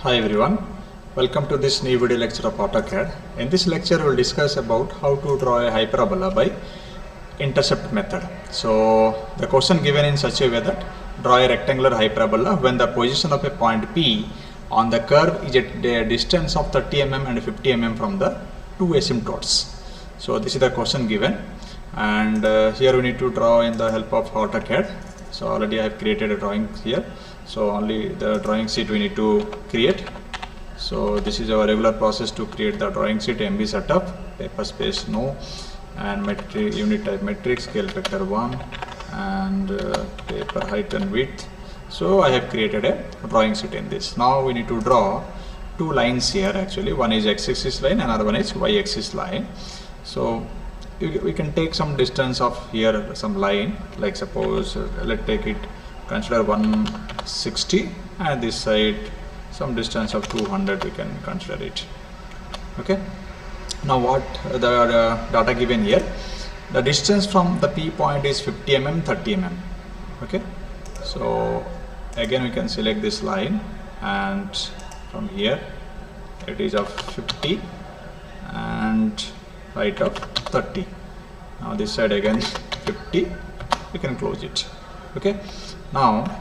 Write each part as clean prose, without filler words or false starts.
Hi everyone, welcome to this new video lecture of AutoCAD. In this lecture we will discuss about how to draw a hyperbola by intercept method. So the question given in such a way that draw a rectangular hyperbola when the position of a point P on the curve is at a distance of 30 mm and 50 mm from the two asymptotes. So this is the question given, and here we need to draw in the help of AutoCAD. So already I have created a drawing here. So only the drawing sheet we need to create. So this is our regular process to create the drawing sheet. MB setup, paper space no, and metric, unit type metric, scale factor 1, and paper height and width. So I have created a drawing sheet in this. Now we need to draw two lines here actually. One is x-axis line, another one is y-axis line. So we can take some distance of here, some line, like suppose let's take it, consider 160, and this side some distance of 200 we can consider it. Okay, now what the data given here, the distance from the P point is 50 mm, 30 mm. Okay, so again we can select this line, and from here it is of 50 and height of 30. Now this side again 50, we can close it. Okay, now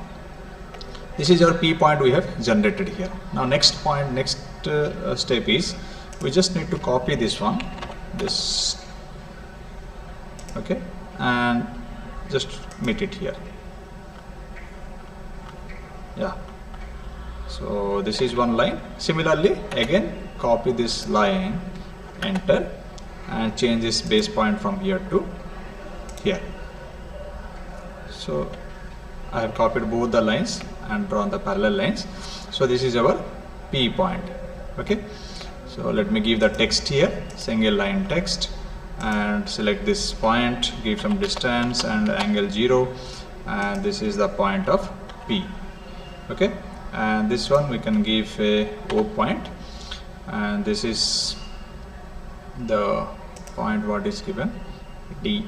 this is our P point we have generated here. Now next step is we just need to copy this one, this, okay, and just meet it here. Yeah, so this is one line. Similarly again copy this line, enter, and change this base point from here to here. So I have copied both the lines and drawn the parallel lines. So this is our P point. Okay, so let me give the text here, single line text, and select this point, give some distance and angle 0, and this is the point of P. Okay, and this one we can give a O point, and this is the point what is given, D.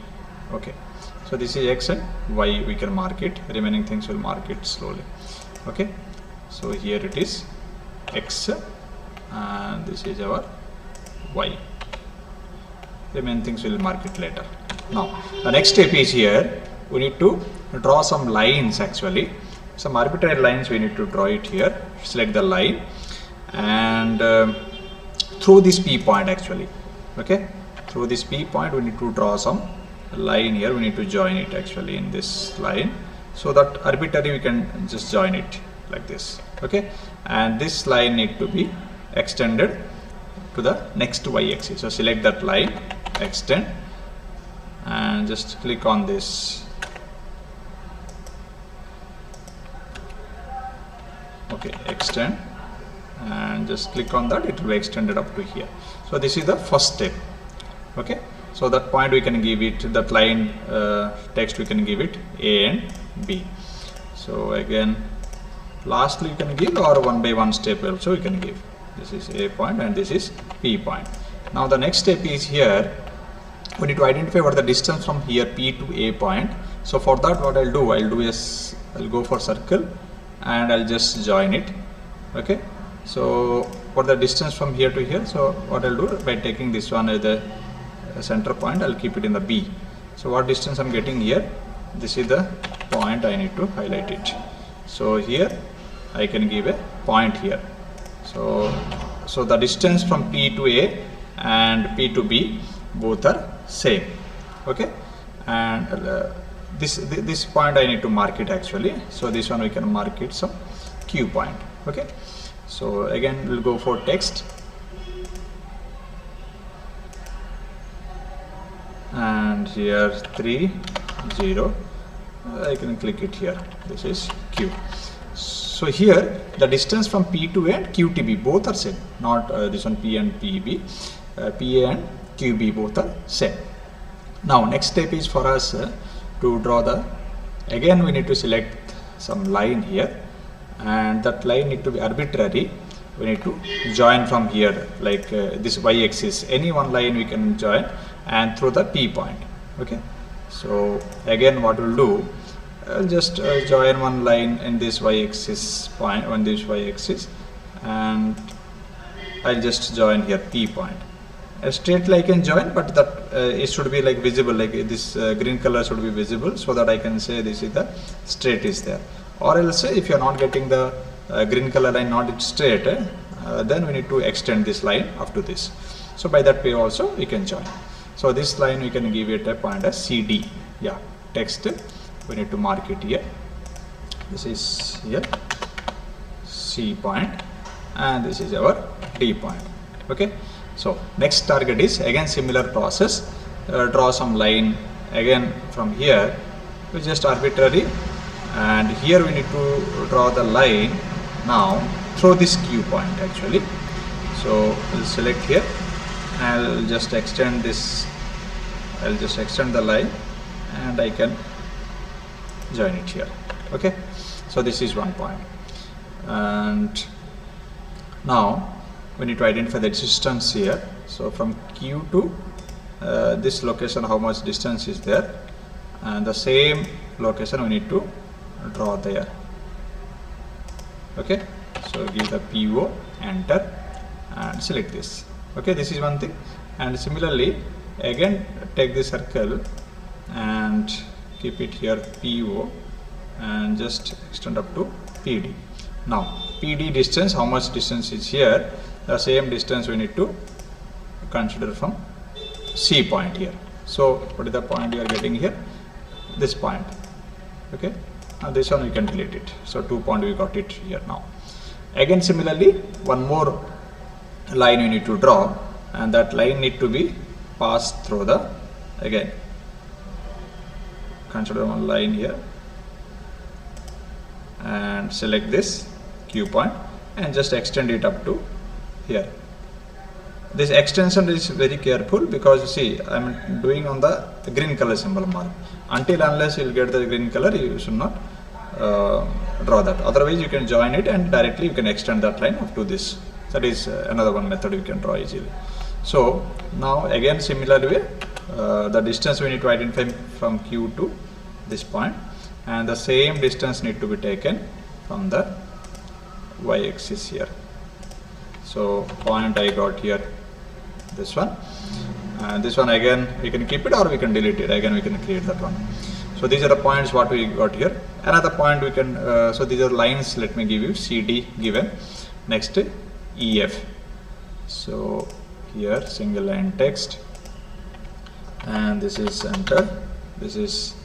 Okay, so this is X and Y, we can mark it, remaining things will mark it slowly. Okay, so here it is X and this is our Y, remaining things will mark it later. Now the next step is here we need to draw some lines, actually some arbitrary lines we need to draw it here. Select the line and through this P point actually. Okay, through this P point we need to draw some line here, we need to join it actually in this line, so that arbitrary we can just join it like this. Okay, and this line need to be extended to the next y-axis. So select that line, extend, and just click on this. Okay, extend, and just click on that, it will be extended up to here. So this is the first step. Okay, so that point we can give it, that line text we can give it A and B. So again lastly you can give, or one by one step also you can give. This is A point and this is P point. Now the next step is here we need to identify what the distance from here P to A point. So for that what I'll do is I'll go for circle and I'll just join it. Okay, so for the distance from here to here, so what I'll do, by taking this one as the center point, I'll keep it in the B. So what distance I'm getting here, this is the point I need to highlight it. So here I can give a point here. So the distance from P to A and P to B both are same. Okay, and this point I need to mark it actually. So this one we can mark it some Q point. Okay, so again we'll go for text, and here 3 0, I can click it here, this is Q. So here the distance from P to A and Q to B both are same, not this one P and PB, PA and QB both are same. Now next step is for us to draw the, again we need to select some line here, and that line need to be arbitrary. We need to join from here, like this y-axis, any one line we can join, and through the P point. Okay, so again what we'll do, I'll just join one line in this y-axis point on this y-axis, and I'll just join here P point. A straight line can join, but that it should be like visible, like this green color should be visible, so that I can say this is the straight is there. Or else if you are not getting the green color line not straight, then we need to extend this line up to this. So by that way also we can join. So this line we can give it a point as CD. Yeah, text we need to mark it here. This is here C point, and this is our D point. Okay. So next target is again similar process. Draw some line again from here, which is just arbitrary, and here we need to draw the line now through this Q point actually. So we'll select here, and I'll just extend this. I'll just extend the line, and I can join it here. Okay. So this is one point, and now we need to identify the distance here. So from Q to this location, how much distance is there, and the same location we need to draw there. Okay, so give the PO, enter, and select this. Okay, this is one thing. And similarly again take the circle and keep it here PO, and just extend up to PD. Now PD distance, how much distance is here, the same distance we need to consider from C point here. So what is the point you are getting here? This point. Okay, now this one we can delete it. So 2 point we got it here now. Again similarly one more line you need to draw, and that line need to be passed through the, again consider one line here, and select this Q point and just extend it up to here. This extension is very careful, because you see I am doing on the green color symbol mark. Until unless you will get the green color, you should not draw that. Otherwise you can join it and directly you can extend that line up to this. That is another one method you can draw easily. So now again similar way, the distance we need to identify from Q to this point, and the same distance need to be taken from the y-axis here. So point I got here, this one, and this one again we can keep it or we can delete it. Again we can create that one. So these are the points what we got here. Another point we can, so these are lines, let me give you CD given. Next EF. So here single line text, and this is enter, this is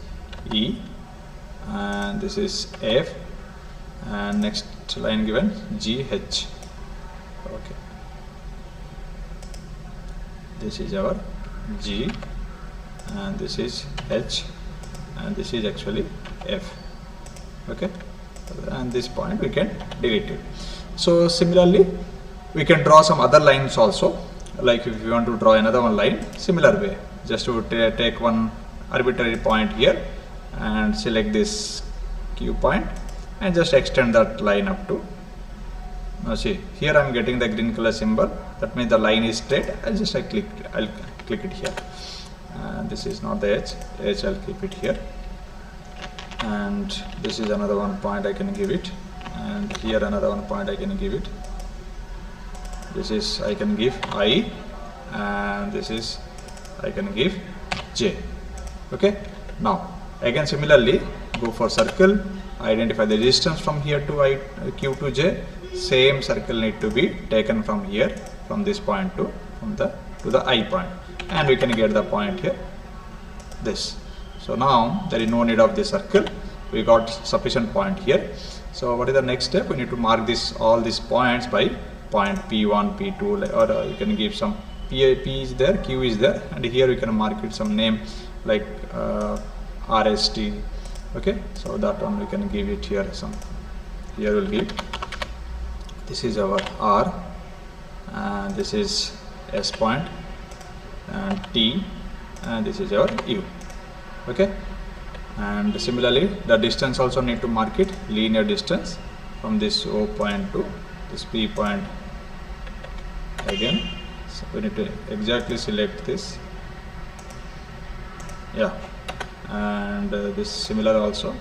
E, and this is F, and next line given GH. Okay, this is our G, and this is H, and this is actually F. Okay, and this point we can delete it. So similarly we can draw some other lines also, like if you want to draw another one line, similar way, just to take one arbitrary point here and select this Q point and just extend that line up to, now see here I am getting the green color symbol, that means the line is straight. I'll click it here, and this is not the H, I'll keep it here, and this is another one point I can give it, and here another one point I can give it. This is I can give I, and this is I can give J. Okay, now again similarly go for circle, identify the distance from here to Q to J. Same circle need to be taken from here, from this point to the I point, and we can get the point here, this. So now there is no need of this circle, we got sufficient point here. So what is the next step? We need to mark this, all these points by point P1, P2, or you can give some P is there, Q is there, and here we can mark it some name like RST. Okay, so that one we can give it here some, here we'll give, this is our R, and this is S point, and T, and this is our U. Okay, and similarly the distance also need to mark it, linear distance from this O point to this P point. Again, so we need to exactly select this, yeah, and this similar also,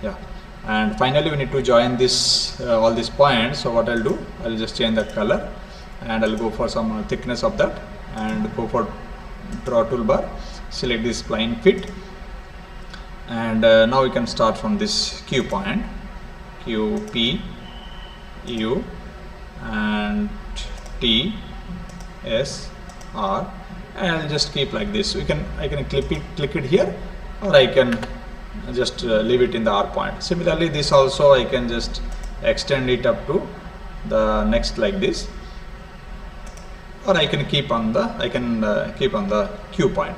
yeah, and finally we need to join this all these points. So what I'll do, I'll just change the color and I'll go for some thickness of that and go for draw toolbar, select this spline fit, and now we can start from this Q point, Q, P, U and T, S, R, and I'll just keep like this. I can click it here, or I can just leave it in the R point. Similarly, this also I can just extend it up to the next like this, or I can keep on the Q point.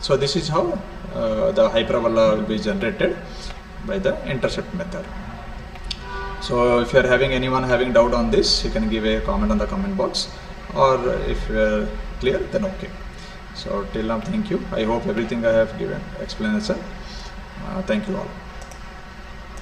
So this is how the hyperbola will be generated by the intercept method. So if you are anyone having doubt on this, you can give a comment on the comment box, or if you are clear, then okay. So till now, thank you. I hope everything I have given explanation. Thank you all.